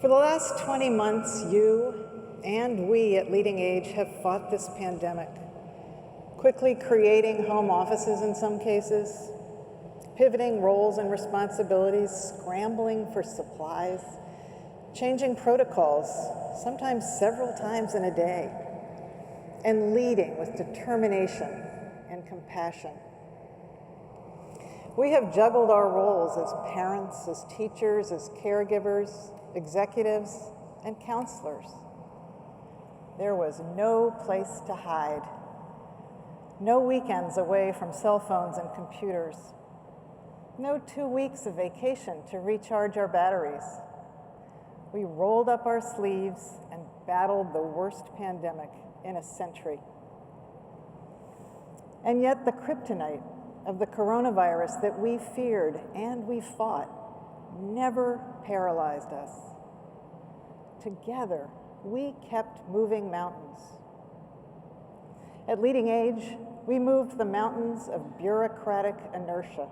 For the last 20 months, you and we at LeadingAge have fought this pandemic, quickly creating home offices in some cases, pivoting roles and responsibilities, scrambling for supplies, changing protocols, sometimes several times in a day, and leading with determination and compassion. We have juggled our roles as parents, as teachers, as caregivers, executives, and counselors. There was no place to hide, no weekends away from cell phones and computers, no 2 weeks of vacation to recharge our batteries. We rolled up our sleeves and battled the worst pandemic in a century. And yet the kryptonite of the coronavirus that we feared and we fought never paralyzed us. Together, we kept moving mountains. At LeadingAge, we moved the mountains of bureaucratic inertia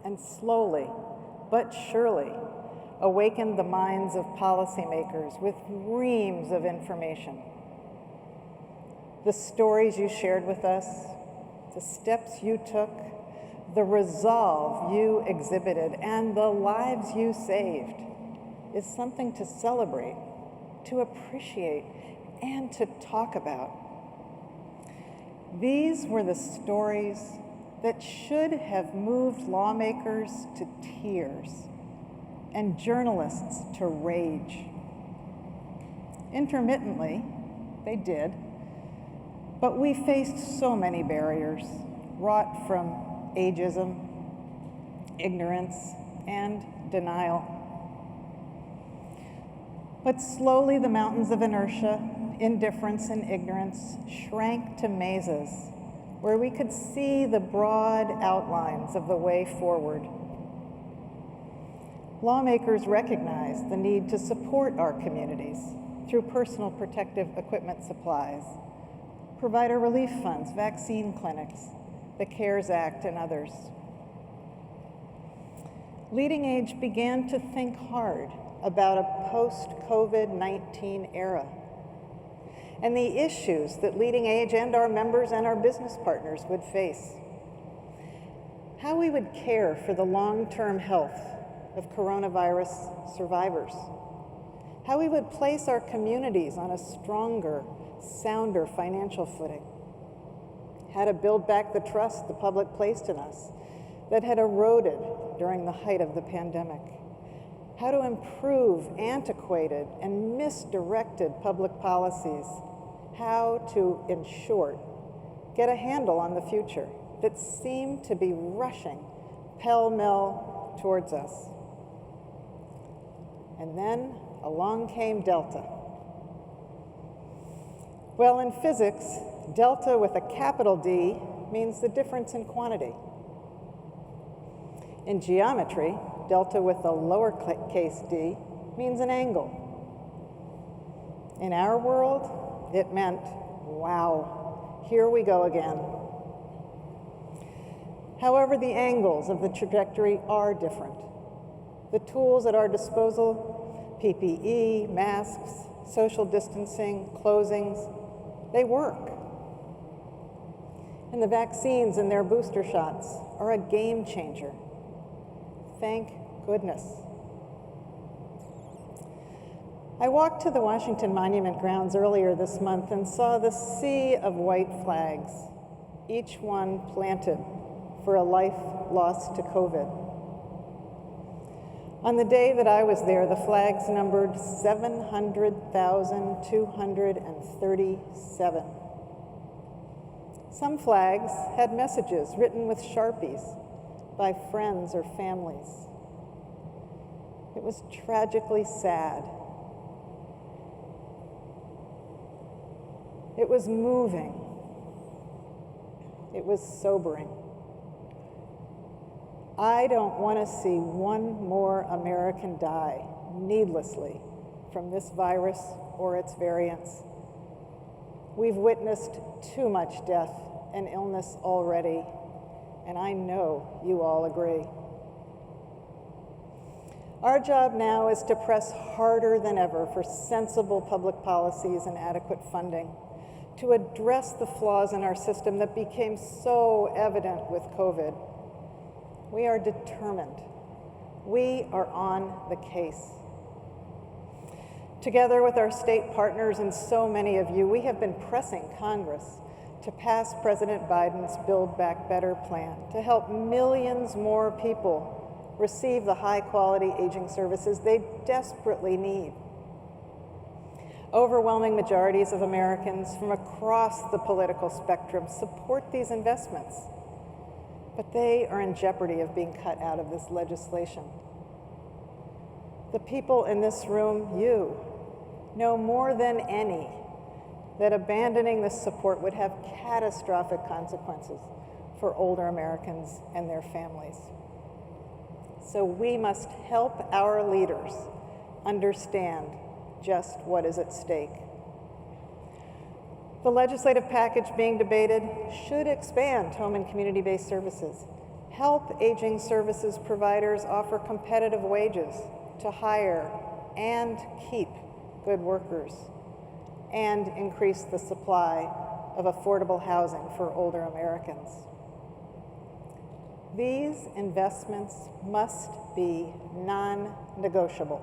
and slowly but surely awakened the minds of policymakers with reams of information. The stories you shared with us, the steps you took, the resolve you exhibited, and the lives you saved is something to celebrate, to appreciate, and to talk about. These were the stories that should have moved lawmakers to tears and journalists to rage. Intermittently, they did, but we faced so many barriers wrought from ageism, ignorance, and denial. But slowly the mountains of inertia, indifference, and ignorance shrank to mazes where we could see the broad outlines of the way forward. Lawmakers recognized the need to support our communities through personal protective equipment supplies, provider relief funds, vaccine clinics, the CARES Act, and others. LeadingAge began to think hard about a post-COVID-19 era and the issues that LeadingAge and our members and our business partners would face. How we would care for the long-term health of coronavirus survivors. How we would place our communities on a stronger, sounder financial footing. How to build back the trust the public placed in us that had eroded during the height of the pandemic. How to improve antiquated and misdirected public policies. How to, in short, get a handle on the future that seemed to be rushing pell-mell towards us. And then along came Delta. Well, in physics, delta with a capital D means the difference in quantity. In geometry, delta with a lowercase d means an angle. In our world, it meant, wow, here we go again. However, the angles of the trajectory are different. The tools at our disposal, PPE, masks, social distancing, closings, they work. And the vaccines and their booster shots are a game changer. Thank goodness. I walked to the Washington Monument grounds earlier this month and saw the sea of white flags, each one planted for a life lost to COVID. On the day that I was there, the flags numbered 700,237. Some flags had messages written with Sharpies by friends or families. It was tragically sad. It was moving. It was sobering. I don't want to see one more American die needlessly from this virus or its variants. We've witnessed too much death and illness already, and I know you all agree. Our job now is to press harder than ever for sensible public policies and adequate funding to address the flaws in our system that became so evident with COVID. We are determined. We are on the case. Together with our state partners and so many of you, we have been pressing Congress to pass President Biden's Build Back Better plan to help millions more people receive the high-quality aging services they desperately need. Overwhelming majorities of Americans from across the political spectrum support these investments, but they are in jeopardy of being cut out of this legislation. The people in this room, you, know more than any that abandoning this support would have catastrophic consequences for older Americans and their families. So we must help our leaders understand just what is at stake. The legislative package being debated should expand home and community-based services, help aging services providers offer competitive wages to hire and keep good workers, and increase the supply of affordable housing for older Americans. These investments must be non-negotiable.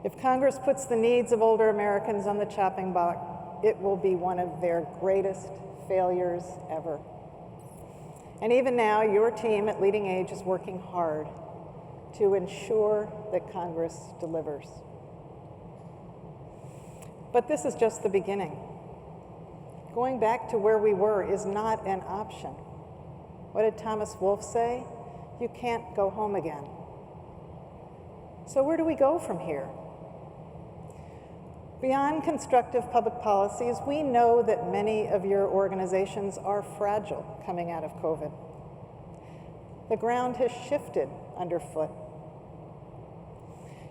If Congress puts the needs of older Americans on the chopping block, it will be one of their greatest failures ever. And even now, your team at LeadingAge is working hard to ensure that Congress delivers. But this is just the beginning. Going back to where we were is not an option. What did Thomas Wolfe say? You can't go home again. So where do we go from here? Beyond constructive public policies, we know that many of your organizations are fragile coming out of COVID. The ground has shifted underfoot.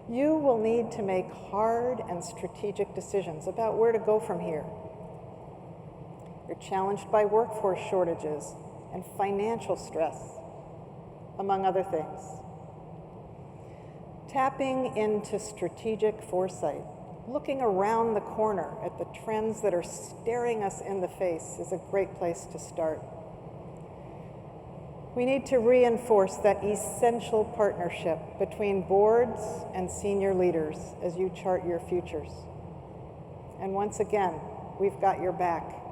You will need to make hard and strategic decisions about where to go from here. You're challenged by workforce shortages and financial stress, among other things. Tapping into strategic foresight, looking around the corner at the trends that are staring us in the face is a great place to start. We need to reinforce that essential partnership between boards and senior leaders as you chart your futures. And once again, we've got your back.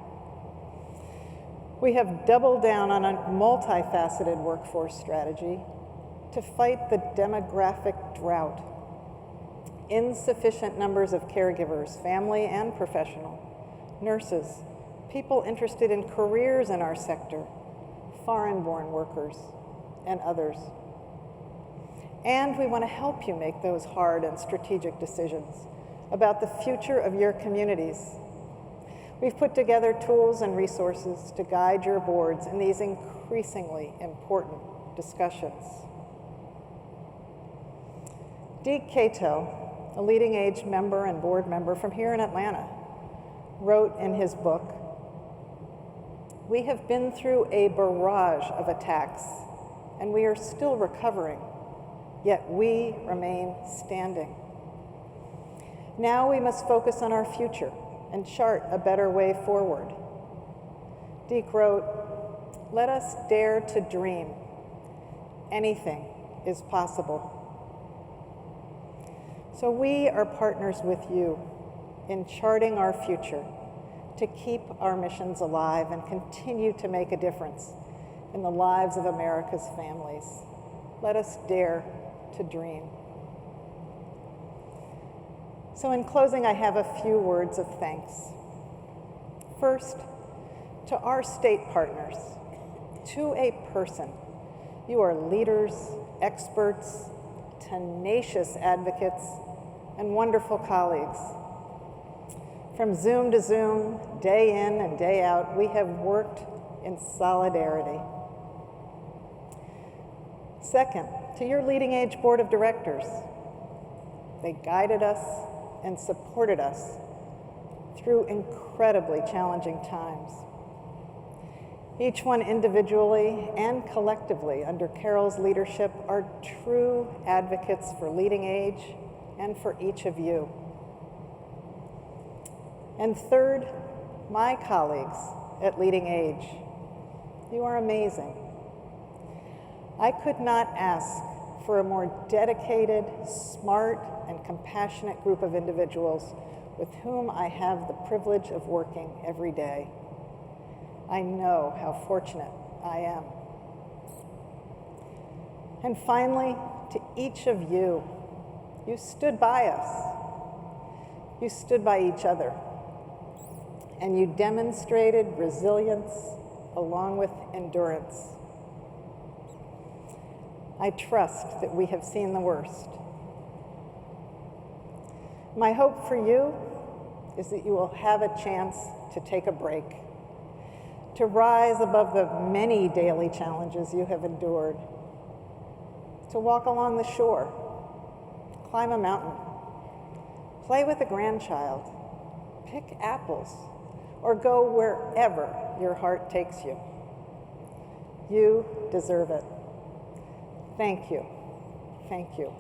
We have doubled down on a multifaceted workforce strategy to fight the demographic drought. Insufficient numbers of caregivers, family and professional, nurses, people interested in careers in our sector, foreign-born workers, and others. And we want to help you make those hard and strategic decisions about the future of your communities. We've put together tools and resources to guide your boards in these increasingly important discussions. Deke Cato, a LeadingAge member and board member from here in Atlanta, wrote in his book, "We have been through a barrage of attacks, and we are still recovering, yet we remain standing. Now we must focus on our future and chart a better way forward." Deke wrote, "Let us dare to dream. Anything is possible." So we are partners with you in charting our future to keep our missions alive and continue to make a difference in the lives of America's families. Let us dare to dream. So in closing, I have a few words of thanks. First, to our state partners, to a person, you are leaders, experts, tenacious advocates, and wonderful colleagues. From Zoom to Zoom, day in and day out, we have worked in solidarity. Second, to your LeadingAge Board of Directors, they guided us and supported us through incredibly challenging times. Each one individually and collectively under Carol's leadership are true advocates for LeadingAge and for each of you. And third, my colleagues at LeadingAge. You are amazing. I could not ask for a more dedicated, smart, and compassionate group of individuals with whom I have the privilege of working every day. I know how fortunate I am. And finally, to each of you, you stood by us. You stood by each other. And you demonstrated resilience along with endurance. I trust that we have seen the worst. My hope for you is that you will have a chance to take a break, to rise above the many daily challenges you have endured, to walk along the shore, climb a mountain, play with a grandchild, pick apples, or go wherever your heart takes you. You deserve it. Thank you. Thank you.